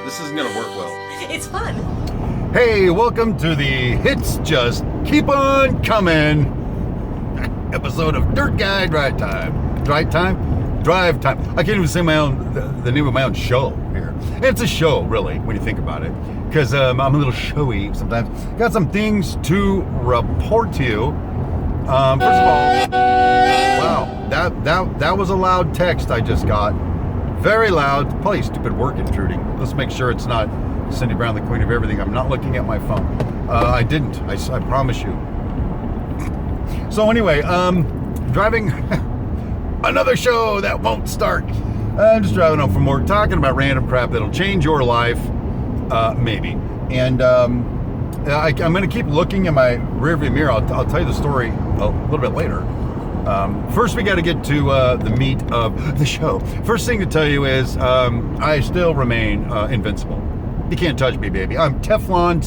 This isn't gonna work well. It's fun. Hey, welcome to the Hits Just Keep On Coming episode of Dirt Guy Drive Time. Drive Time? Drive Time. I can't even say the name of my own show here. And it's a show, really, when you think about it. Because I'm a little showy sometimes. Got some things to report to you. First of all, wow, that was a loud text I just got. Very loud. Probably stupid work intruding. Let's make sure it's not Cindy Brown, the queen of everything. I'm not looking at my phone. I didn't. I promise you. So anyway, driving another show that won't start. I'm just driving home from work, talking about random crap that'll change your life, maybe. And I'm going to keep looking in my rearview mirror. I'll tell you the story a little bit later. First, we got to get to the meat of the show. First thing to tell you is I still remain invincible. You can't touch me, baby. I'm Teflon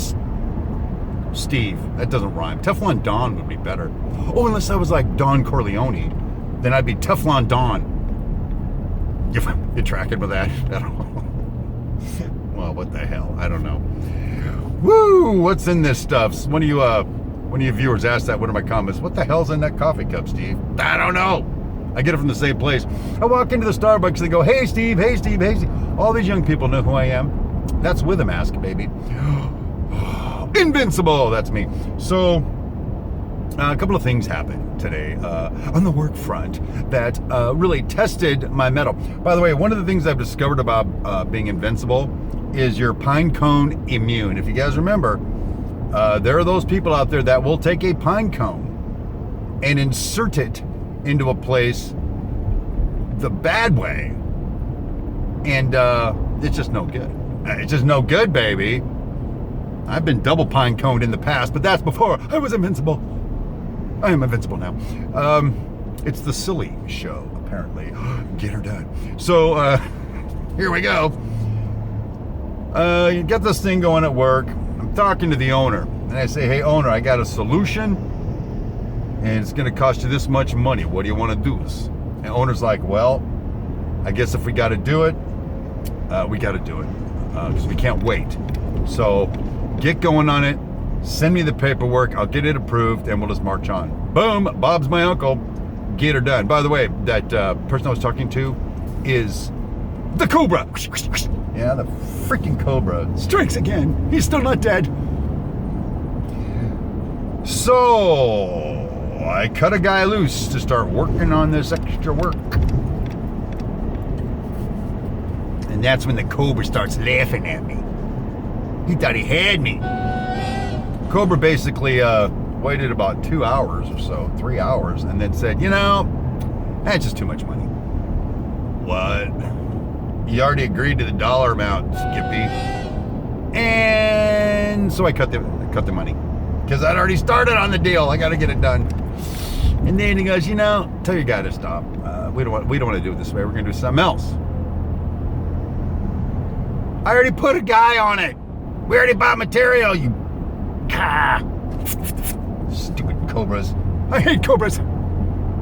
Steve. That doesn't rhyme. Teflon Don would be better. Oh, unless I was like Don Corleone, then I'd be Teflon Don. You tracking with that? I don't know. Well, what the hell? I don't know. Woo! What's in this stuff? One of you viewers asked that. One of my comments. What the hell's in that coffee cup, Steve? I don't know. I get it from the same place. I walk into the Starbucks and they go, "Hey, Steve. Hey, Steve. Hey, Steve." All these young people know who I am. That's with a mask, baby. Invincible. That's me. So, a couple of things happened today on the work front that really tested my mettle. By the way, one of the things I've discovered about being invincible is your pine cone immune. If you guys remember, there are those people out there that will take a pine cone and insert it into a place the bad way. And it's just no good. It's just no good, baby. I've been double pine coned in the past, but that's before I was invincible. I am invincible now. It's the silly show, apparently. Get her done. So, here we go. You get this thing going at work. I'm talking to the owner, and I say, "Hey, owner, I got a solution, and it's going to cost you this much money. What do you want to do?" And owner's like, "Well, I guess if we got to do it, we got to do it, because we can't wait. So get going on it. Send me the paperwork. I'll get it approved, and we'll just march on." Boom. Bob's my uncle. Get her done. By the way, that person I was talking to is the Cobra. Yeah, the freaking Cobra strikes again. He's still not dead. So I cut a guy loose to start working on this extra work. And that's when the Cobra starts laughing at me. He thought he had me. Cobra basically waited about 2 hours or so, 3 hours, and then said, "That's just too much money." What? You already agreed to the dollar amount, Skippy. And so I cut the money. Because I'd already started on the deal. I got to get it done. And then he goes, "Tell your guy to stop. We don't want to do it this way. We're going to do something else." I already put a guy on it. We already bought material, you... Stupid Cobras. I hate Cobras.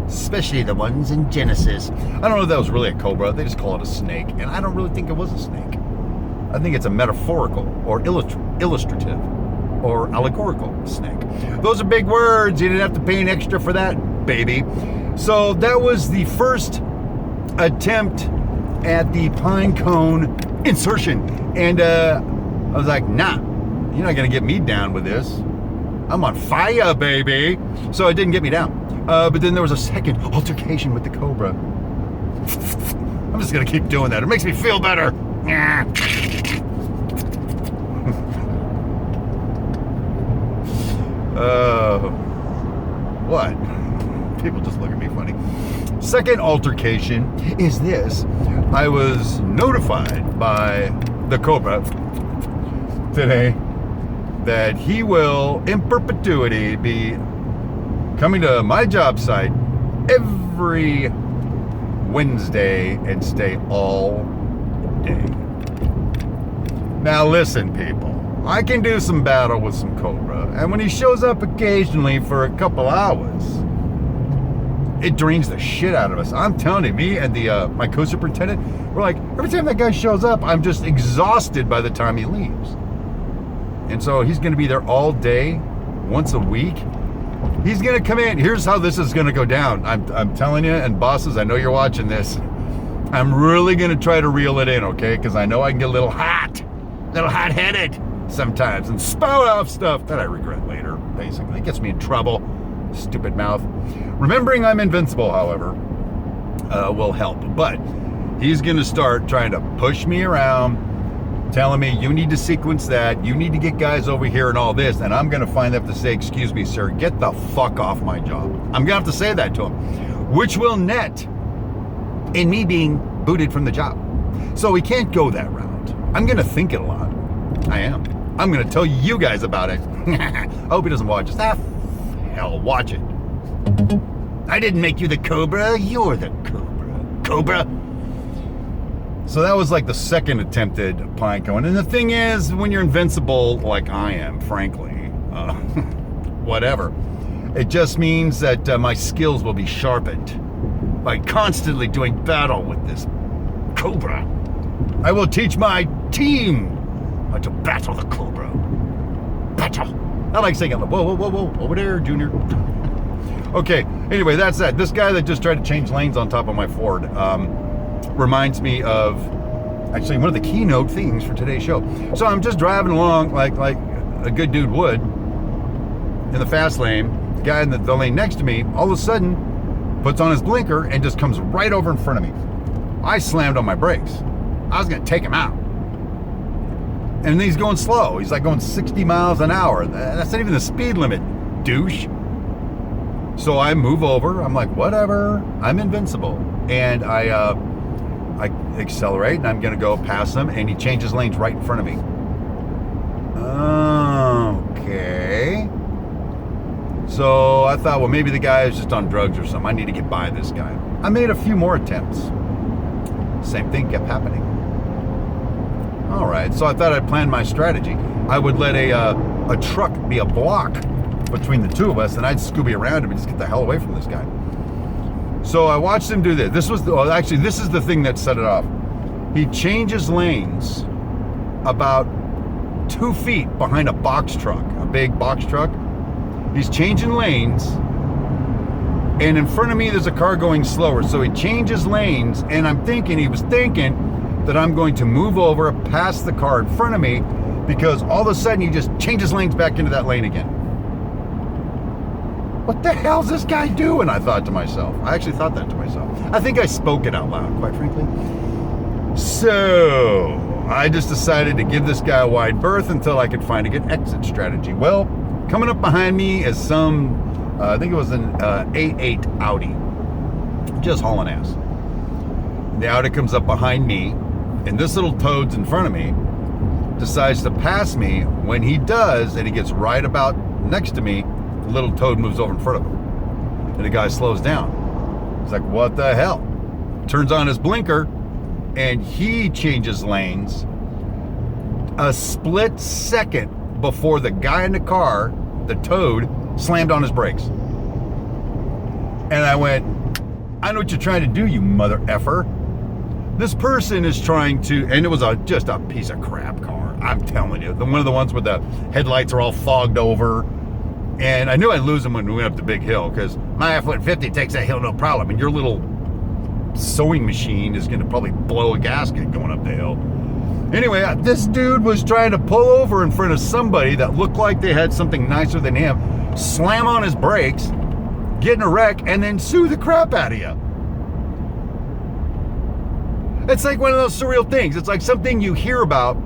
Especially the ones in Genesis. I don't know if that was really a cobra. They just call it a snake. And I don't really think it was a snake. I think it's a metaphorical or illustrative or allegorical snake. Those are big words. You didn't have to pay an extra for that, baby. So that was the first attempt at the pine cone insertion. And I was like, "Nah, you're not going to get me down with this. I'm on fire, baby." So it didn't get me down. But then there was a second altercation with the Cobra. I'm just going to keep doing that. It makes me feel better. What? People just look at me funny. Second altercation is this. I was notified by the Cobra today that he will, in perpetuity, be coming to my job site every Wednesday and stay all day. Now listen, people. I can do some battle with some Cobra, and when he shows up occasionally for a couple hours, it drains the shit out of us. I'm telling you, me and my co-superintendent, we're like, every time that guy shows up, I'm just exhausted by the time he leaves. And so he's going to be there all day, once a week. He's going to come in. Here's how this is going to go down. I'm telling you, and bosses, I know you're watching this. I'm really going to try to reel it in, okay? Because I know I can get a little hot-headed sometimes and spout off stuff that I regret later, basically. It gets me in trouble. Stupid mouth. Remembering I'm invincible, however, will help. But he's going to start trying to push me around, telling me, you need to sequence that, you need to get guys over here and all this, and I'm going to find them to say, excuse me, sir, get the fuck off my job. I'm going to have to say that to him, which will net in me being booted from the job. So we can't go that route. I'm going to think it a lot. I am. I'm going to tell you guys about it. I hope he doesn't watch this. Hell, watch it. I didn't make you the Cobra. You're the Cobra. So that was like the second attempted pine cone. And the thing is, when you're invincible, like I am, frankly, whatever, it just means that my skills will be sharpened by constantly doing battle with this Cobra. I will teach my team how to battle the Cobra. Battle. I like saying it. Whoa, over there, Junior. Okay, anyway, that's that. This guy that just tried to change lanes on top of my Ford reminds me of actually one of the keynote themes for today's show. So I'm just driving along like a good dude would in the fast lane. The guy in the lane next to me all of a sudden puts on his blinker and just comes right over in front of me. I slammed on my brakes. I was going to take him out. And he's going slow. He's like going 60 miles an hour. That's not even the speed limit, douche. So I move over. I'm like, whatever. I'm invincible. And I accelerate, and I'm going to go past him, and he changes lanes right in front of me. Okay. So I thought, well, maybe the guy is just on drugs or something. I need to get by this guy. I made a few more attempts. Same thing kept happening. All right, so I thought I'd plan my strategy. I would let a truck be a block between the two of us, and I'd Scooby around him and just get the hell away from this guy. So I watched him do this. This is the thing that set it off. He changes lanes about 2 feet behind a box truck, a big box truck. He's changing lanes, and in front of me there's a car going slower. So he changes lanes, and he was thinking that I'm going to move over past the car in front of me, because all of a sudden he just changes lanes back into that lane again. What the hell's this guy doing? I thought to myself. I actually thought that to myself. I think I spoke it out loud, quite frankly. So I just decided to give this guy a wide berth until I could find a good exit strategy. Well, coming up behind me is I think it was an 8.8 Audi, just hauling ass. The Audi comes up behind me, and this little toad's in front of me decides to pass me. When he does, and he gets right about next to me, the little toad moves over in front of him, and the guy slows down. He's like, what the hell? Turns on his blinker, and he changes lanes a split second before the guy in the car, the toad, slammed on his brakes. And I went, I know what you're trying to do, you mother effer. This person is trying to, and it was just a piece of crap car. I'm telling you, one of the ones where the headlights are all fogged over. And I knew I'd lose him when we went up the big hill, because my F-150 takes that hill no problem, and your little sewing machine is going to probably blow a gasket going up the hill. Anyway, this dude was trying to pull over in front of somebody that looked like they had something nicer than him, slam on his brakes, get in a wreck, and then sue the crap out of you. It's like one of those surreal things. It's like something you hear about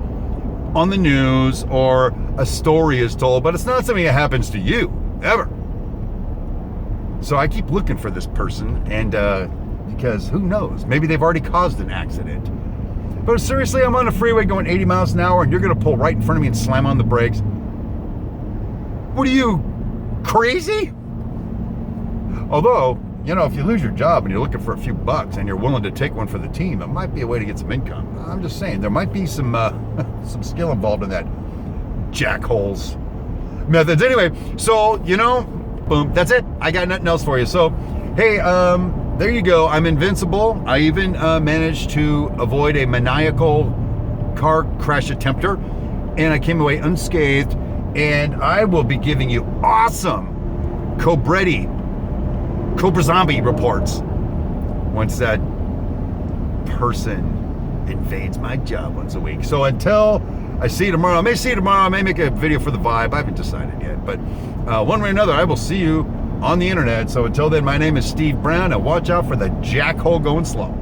on the news, or a story is told, but it's not something that happens to you, ever. So I keep looking for this person, and because who knows? Maybe they've already caused an accident. But seriously, I'm on the freeway going 80 miles an hour, and you're going to pull right in front of me and slam on the brakes. What are you, crazy? Although, you know, if you lose your job and you're looking for a few bucks and you're willing to take one for the team, it might be a way to get some income. I'm just saying, there might be some skill involved in that jackholes methods. Anyway, so, you know, boom, that's it. I got nothing else for you. So Hey, there you go. I'm invincible. I even managed to avoid a maniacal car crash attempter, and I came away unscathed. And I will be giving you awesome Cobra zombie reports once that person invades my job once a week. So until I see you tomorrow, I may see you tomorrow, I may make a video for the Vibe, I haven't decided yet, but one way or another, I will see you on the internet. So until then, my name is Steve Brown, and watch out for the jackhole going slow.